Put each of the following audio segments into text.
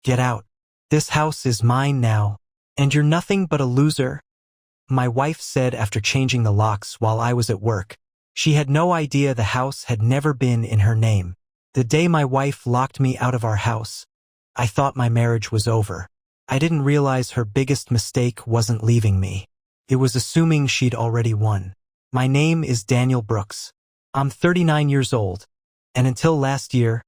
Get out. This house is mine now, and you're nothing but a loser, my wife said after changing the locks while I was at work. She had no idea the house had never been in her name. The day my wife locked me out of our house, I thought my marriage was over. I didn't realize her biggest mistake wasn't leaving me. It was assuming she'd already won. My name is Daniel Brooks. I'm 39 years old, and until last year,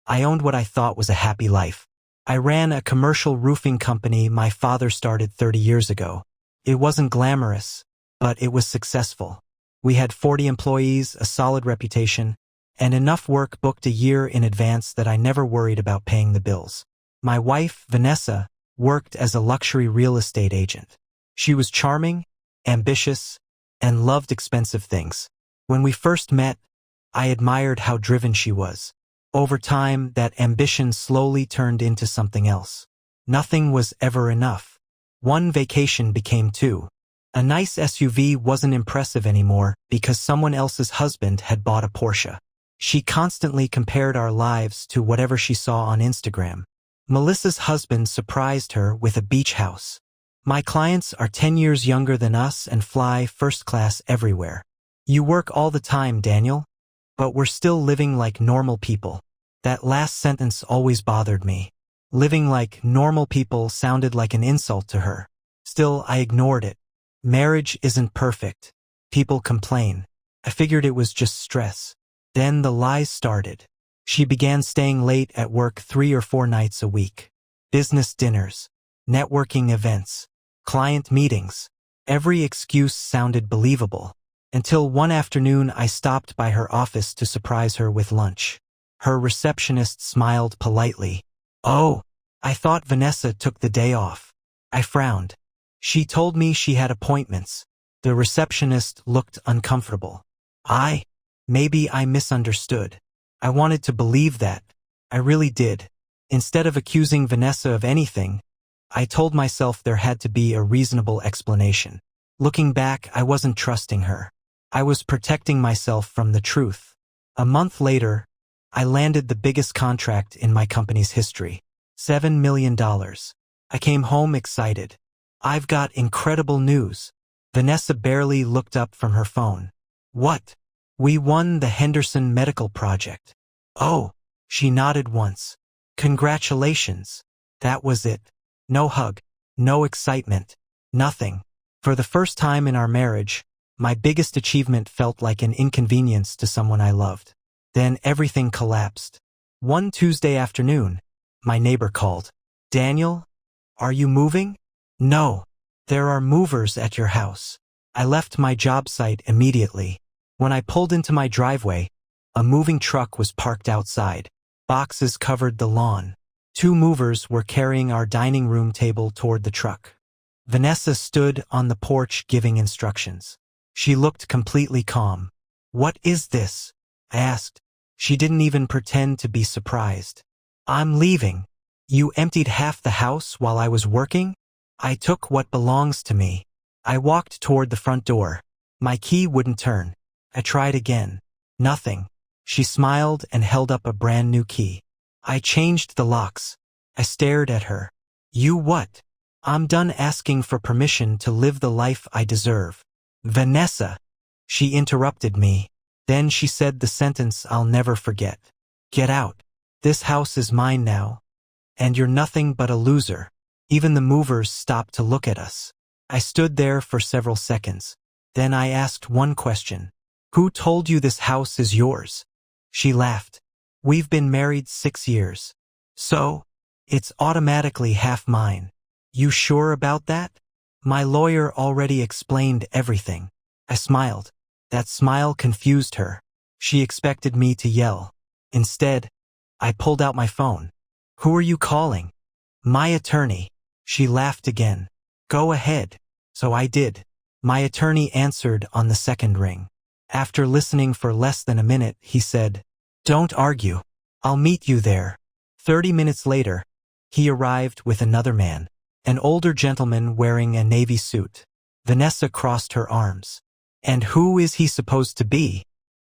I owned what I thought was a happy life. I ran a commercial roofing company my father started 30 years ago. It wasn't glamorous, but it was successful. We had 40 employees, a solid reputation, and enough work booked a year in advance that I never worried about paying the bills. My wife, Vanessa, worked as a luxury real estate agent. She was charming, ambitious, and loved expensive things. When we first met, I admired how driven she was. Over time, that ambition slowly turned into something else. Nothing was ever enough. One vacation became two. A nice SUV wasn't impressive anymore because someone else's husband had bought a Porsche. She constantly compared our lives to whatever she saw on Instagram. Melissa's husband surprised her with a beach house. My clients are 10 years younger than us and fly first class everywhere. You work all the time, Daniel, but we're still living like normal people. That last sentence always bothered me. Living like normal people sounded like an insult to her. Still, I ignored it. Marriage isn't perfect. People complain. I figured it was just stress. Then the lies started. She began staying late at work 3 or 4 nights a week. Business dinners, networking events, client meetings. Every excuse sounded believable. Until one afternoon I stopped by her office to surprise her with lunch. Her receptionist smiled politely. Oh, I thought Vanessa took the day off. I frowned. She told me she had appointments. The receptionist looked uncomfortable. Maybe I misunderstood. I wanted to believe that. I really did. Instead of accusing Vanessa of anything, I told myself there had to be a reasonable explanation. Looking back, I wasn't trusting her. I was protecting myself from the truth. A month later, I landed the biggest contract in my company's history. $7 million. I came home excited. I've got incredible news. Vanessa barely looked up from her phone. What? We won the Henderson Medical Project. Oh, she nodded once. Congratulations. That was it. No hug, no excitement, nothing. For the first time in our marriage, my biggest achievement felt like an inconvenience to someone I loved. Then everything collapsed. One Tuesday afternoon, my neighbor called. Daniel, are you moving? No, there are movers at your house. I left my job site immediately. When I pulled into my driveway, a moving truck was parked outside. Boxes covered the lawn. 2 movers were carrying our dining room table toward the truck. Vanessa stood on the porch giving instructions. She looked completely calm. What is this? I asked. She didn't even pretend to be surprised. I'm leaving. You emptied half the house while I was working? I took what belongs to me. I walked toward the front door. My key wouldn't turn. I tried again. Nothing. She smiled and held up a brand new key. I changed the locks. I stared at her. You what? I'm done asking for permission to live the life I deserve. Vanessa. She interrupted me. Then she said the sentence I'll never forget. Get out. This house is mine now. And you're nothing but a loser. Even the movers stopped to look at us. I stood there for several seconds. Then I asked one question. Who told you this house is yours? She laughed. We've been married 6 years. So, it's automatically half mine. You sure about that? My lawyer already explained everything. I smiled. That smile confused her. She expected me to yell. Instead, I pulled out my phone. Who are you calling? My attorney. She laughed again. Go ahead. So I did. My attorney answered on the second ring. After listening for less than a minute, he said, Don't argue. I'll meet you there. 30 minutes later, he arrived with another man, an older gentleman wearing a navy suit. Vanessa crossed her arms. And who is he supposed to be?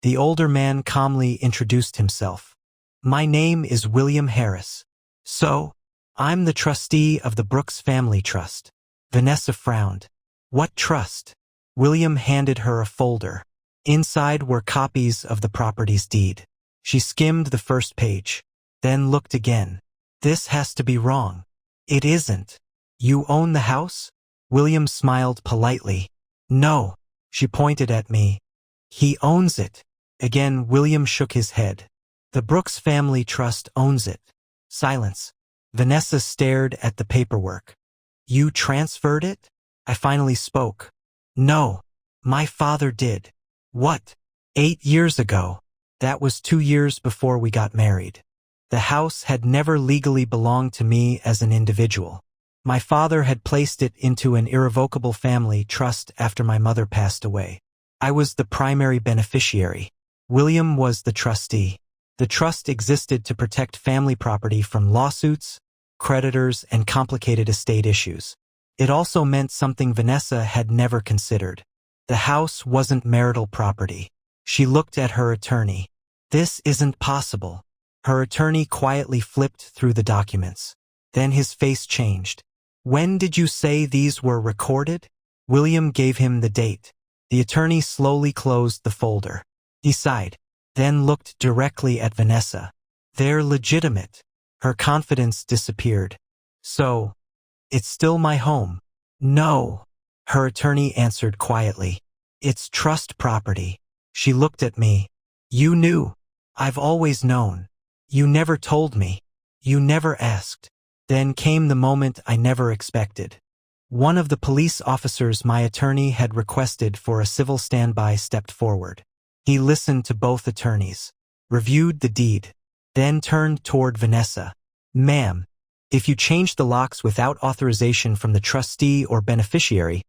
The older man calmly introduced himself. My name is William Harris. So, I'm the trustee of the Brooks Family Trust. Vanessa frowned. What trust? William handed her a folder. Inside were copies of the property's deed. She skimmed the first page, then looked again. This has to be wrong. It isn't. You own the house? William smiled politely. No. She pointed at me. He owns it. Again, William shook his head. The Brooks Family Trust owns it. Silence. Vanessa stared at the paperwork. You transferred it? I finally spoke. No. My father did. What? 8 years ago. That was 2 years before we got married. The house had never legally belonged to me as an individual. My father had placed it into an irrevocable family trust after my mother passed away. I was the primary beneficiary. William was the trustee. The trust existed to protect family property from lawsuits, creditors, and complicated estate issues. It also meant something Vanessa had never considered. The house wasn't marital property. She looked at her attorney. This isn't possible. Her attorney quietly flipped through the documents. Then his face changed. When did you say these were recorded? William gave him the date. The attorney slowly closed the folder. He sighed, then looked directly at Vanessa. They're legitimate. Her confidence disappeared. So, it's still my home? No. Her attorney answered quietly. It's trust property. She looked at me. You knew. I've always known. You never told me. You never asked. Then came the moment I never expected. One of the police officers my attorney had requested for a civil standby stepped forward. He listened to both attorneys, reviewed the deed, then turned toward Vanessa. Ma'am, if you change the locks without authorization from the trustee or beneficiary,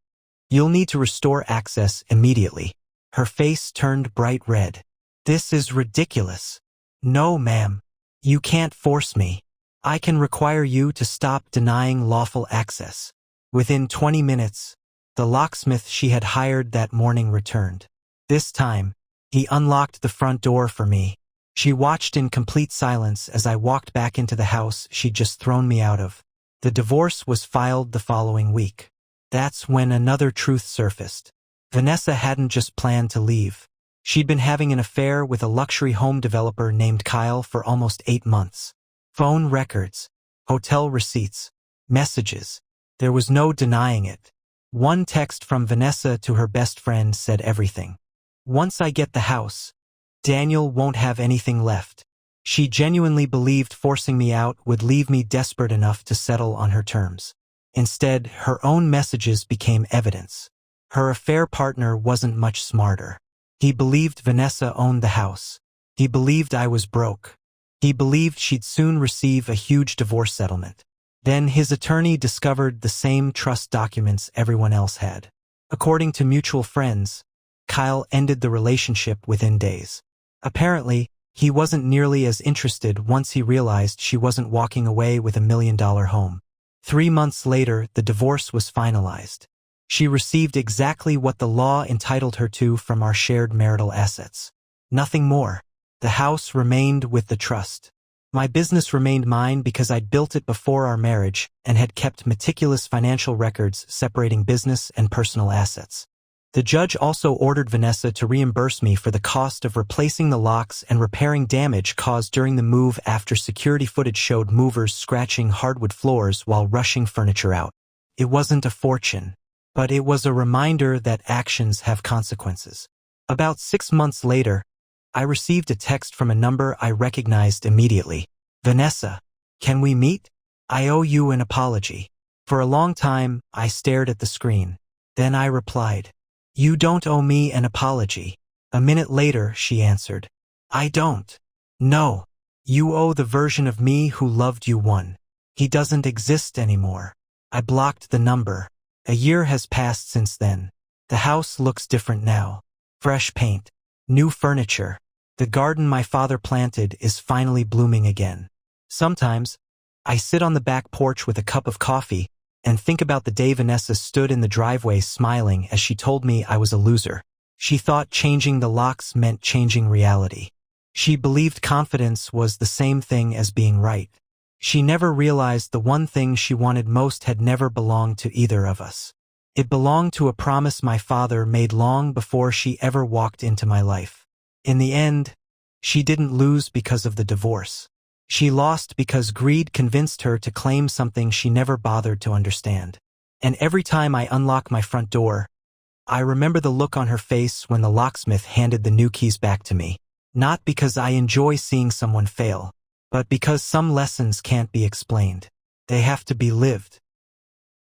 you'll need to restore access immediately. Her face turned bright red. This is ridiculous. No, ma'am. You can't force me. I can require you to stop denying lawful access. Within 20 minutes, the locksmith she had hired that morning returned. This time, he unlocked the front door for me. She watched in complete silence as I walked back into the house she'd just thrown me out of. The divorce was filed the following week. That's when another truth surfaced. Vanessa hadn't just planned to leave. She'd been having an affair with a luxury home developer named Qley for almost 8 months. Phone records, hotel receipts, messages. There was no denying it. One text from Vanessa to her best friend said everything. Once I get the house, Daniel won't have anything left. She genuinely believed forcing me out would leave me desperate enough to settle on her terms. Instead, her own messages became evidence. Her affair partner wasn't much smarter. He believed Vanessa owned the house. He believed I was broke. He believed she'd soon receive a huge divorce settlement. Then his attorney discovered the same trust documents everyone else had. According to mutual friends, Qley ended the relationship within days. Apparently, he wasn't nearly as interested once he realized she wasn't walking away with $1 million home. 3 months later, the divorce was finalized. She received exactly what the law entitled her to from our shared marital assets. Nothing more. The house remained with the trust. My business remained mine because I'd built it before our marriage and had kept meticulous financial records separating business and personal assets. The judge also ordered Vanessa to reimburse me for the cost of replacing the locks and repairing damage caused during the move after security footage showed movers scratching hardwood floors while rushing furniture out. It wasn't a fortune, but it was a reminder that actions have consequences. About 6 months later, I received a text from a number I recognized immediately. Vanessa, can we meet? I owe you an apology. For a long time, I stared at the screen. Then I replied, You don't owe me an apology. A minute later, she answered, I don't. No. You owe the version of me who loved you one. He doesn't exist anymore. I blocked the number. A year has passed since then. The house looks different now. Fresh paint. New furniture. The garden my father planted is finally blooming again. Sometimes, I sit on the back porch with a cup of coffee and think about the day Vanessa stood in the driveway smiling as she told me I was a loser. She thought changing the locks meant changing reality. She believed confidence was the same thing as being right. She never realized the one thing she wanted most had never belonged to either of us. It belonged to a promise my father made long before she ever walked into my life. In the end, she didn't lose because of the divorce. She lost because greed convinced her to claim something she never bothered to understand. And every time I unlock my front door, I remember the look on her face when the locksmith handed the new keys back to me. Not because I enjoy seeing someone fail, but because some lessons can't be explained. They have to be lived.